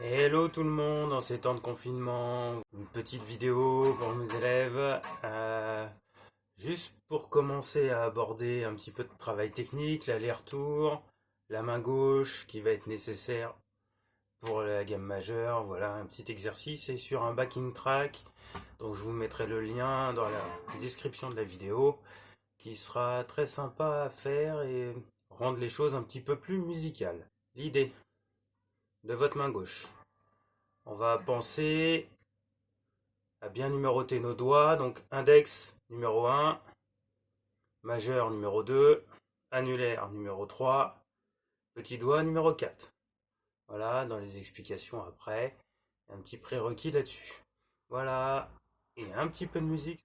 Hello tout le monde, en ces temps de confinement, une petite vidéo pour mes élèves, juste pour commencer à aborder un petit peu de travail technique, l'aller-retour, la main gauche qui va être nécessaire pour la gamme majeure, voilà un petit exercice et sur un backing track, donc je vous mettrai le lien dans la description de la vidéo, qui sera très sympa à faire et rendre les choses un petit peu plus musicales. L'idée de votre main gauche. On va penser à bien numéroter nos doigts. Donc index numéro 1, majeur numéro 2, annulaire numéro 3, petit doigt numéro 4. Voilà, dans les explications après, un petit prérequis là-dessus. Voilà, et un petit peu de musique.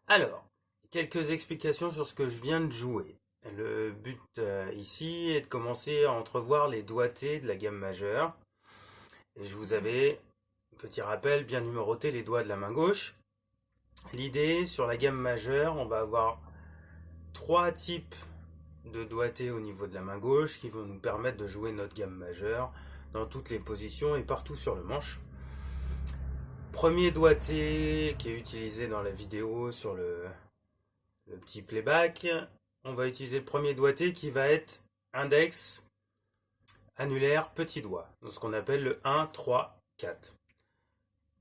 Alors, quelques explications sur ce que je viens de jouer. Le but ici est de commencer à entrevoir les doigtés de la gamme majeure. Et je vous avais, petit rappel, bien numéroté les doigts de la main gauche. L'idée, sur la gamme majeure, on va avoir trois types de doigtés au niveau de la main gauche qui vont nous permettre de jouer notre gamme majeure dans toutes les positions et partout sur le manche. Premier doigté qui est utilisé dans la vidéo sur le petit playback, on va utiliser le premier doigté qui va être index, annulaire, petit doigt, donc ce qu'on appelle le 1, 3, 4.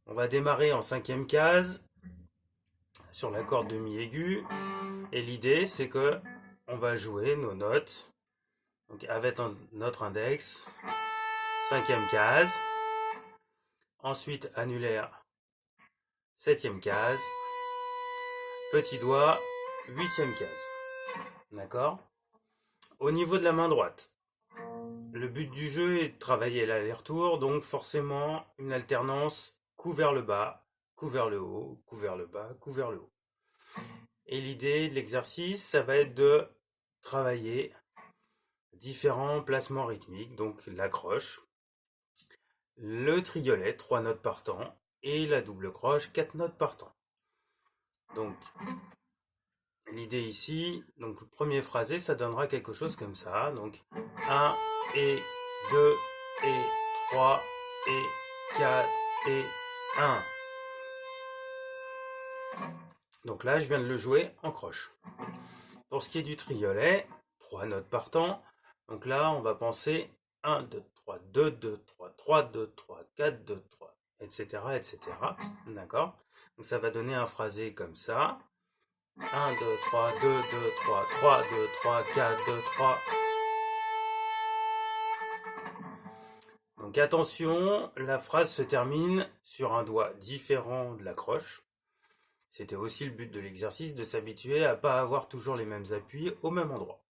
On va démarrer en cinquième case sur la corde de mi aigu et l'idée c'est que on va jouer nos notes donc avec notre index, cinquième case, ensuite annulaire, septième case, petit doigt, huitième case. D'accord? Au niveau de la main droite, le but du jeu est de travailler l'aller-retour, donc forcément une alternance coup vers le bas, coup vers le haut, coup vers le bas, coup vers le haut. Et l'idée de l'exercice, ça va être de travailler différents placements rythmiques, donc l'accroche, le triolet, 3 notes par temps, et la double croche, 4 notes par temps. Donc, l'idée ici, donc le premier phrasé, ça donnera quelque chose comme ça. Donc, 1 et 2 et 3 et 4 et 1. Donc là, je viens de le jouer en croche. Pour ce qui est du triolet, 3 notes par temps. Donc là, on va penser 1, 2, 3, 2, 2, 3, 3, 2, 3, 4, 2, 3, etc., etc. D'accord? Donc ça va donner un phrasé comme ça. 1, 2, 3, 2, 2, 3, 3, 2, 3, 4, 2, 3. Donc attention, la phrase se termine sur un doigt différent de la croche. C'était aussi le but de l'exercice, de s'habituer à ne pas avoir toujours les mêmes appuis au même endroit.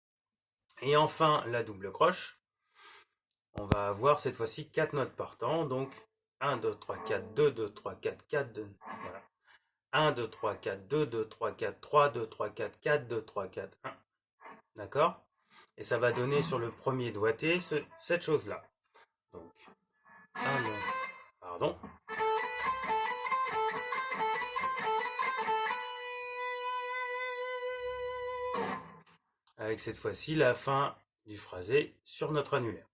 Et enfin, la double croche. On va avoir cette fois-ci 4 notes par temps. Donc 1, 2, 3, 4, 2, 2, 3, 4, 4, 2. Voilà. 1, 2, 3, 4, 2, 2, 3, 4, 3, 2, 3, 4, 4, 2, 3, 4, 1. D'accord? Et ça va donner sur le premier doigté cette chose-là. Donc 1, 2, pardon. Avec cette fois-ci la fin du phrasé sur notre annulaire.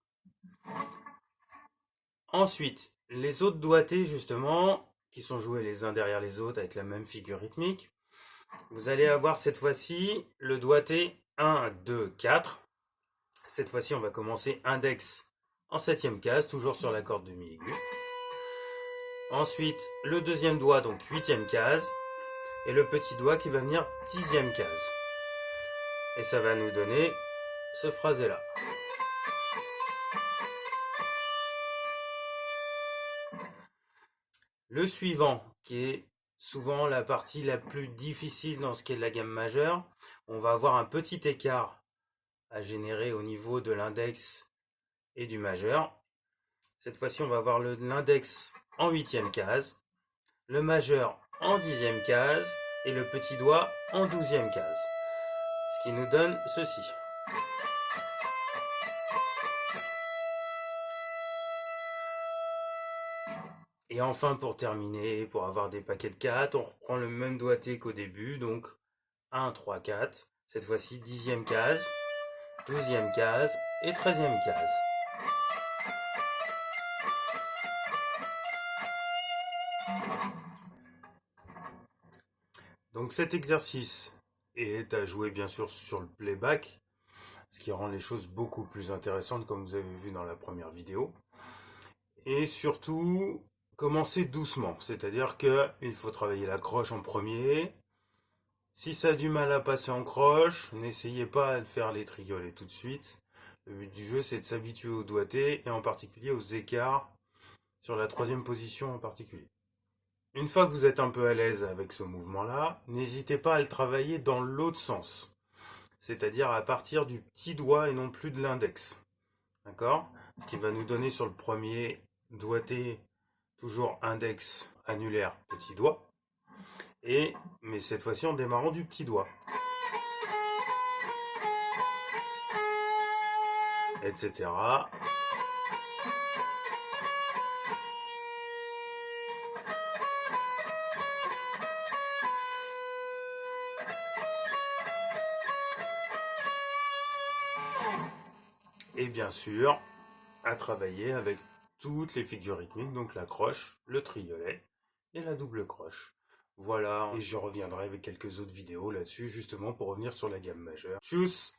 Ensuite, les autres doigtés justement, qui sont joués les uns derrière les autres avec la même figure rythmique, vous allez avoir cette fois-ci le doigté 1, 2, 4. Cette fois-ci, on va commencer index en 7e case, toujours sur la corde de mi aigu. Ensuite, le deuxième doigt, donc 8e case, et le petit doigt qui va venir 10e case. Et ça va nous donner ce phrasé-là. Le suivant, qui est souvent la partie la plus difficile dans ce qui est de la gamme majeure, on va avoir un petit écart à générer au niveau de l'index et du majeur. Cette fois-ci, on va avoir l'index en 8e case, le majeur en 10e case et le petit doigt en 12e case. Ce qui nous donne ceci. Et enfin, pour terminer, pour avoir des paquets de 4, on reprend le même doigté qu'au début, donc 1, 3, 4. Cette fois-ci, 10e case, 12e case et 13e case. Donc cet exercice est à jouer bien sûr sur le playback, ce qui rend les choses beaucoup plus intéressantes comme vous avez vu dans la première vidéo. Et surtout, commencer doucement, c'est-à-dire qu'il faut travailler la croche en premier. Si ça a du mal à passer en croche, n'essayez pas de faire les triolets tout de suite. Le but du jeu, c'est de s'habituer au doigté et en particulier aux écarts sur la 3e position en particulier. Une fois que vous êtes un peu à l'aise avec ce mouvement-là, n'hésitez pas à le travailler dans l'autre sens, c'est-à-dire à partir du petit doigt et non plus de l'index. D'accord? Ce qui va nous donner sur le premier doigté toujours index, annulaire, petit doigt. Mais cette fois-ci en démarrant du petit doigt. Etc. Et bien sûr, à travailler avec toutes les figures rythmiques, donc la croche, le triolet et la double croche. Voilà, et je reviendrai avec quelques autres vidéos là-dessus, justement pour revenir sur la gamme majeure. Tchuss!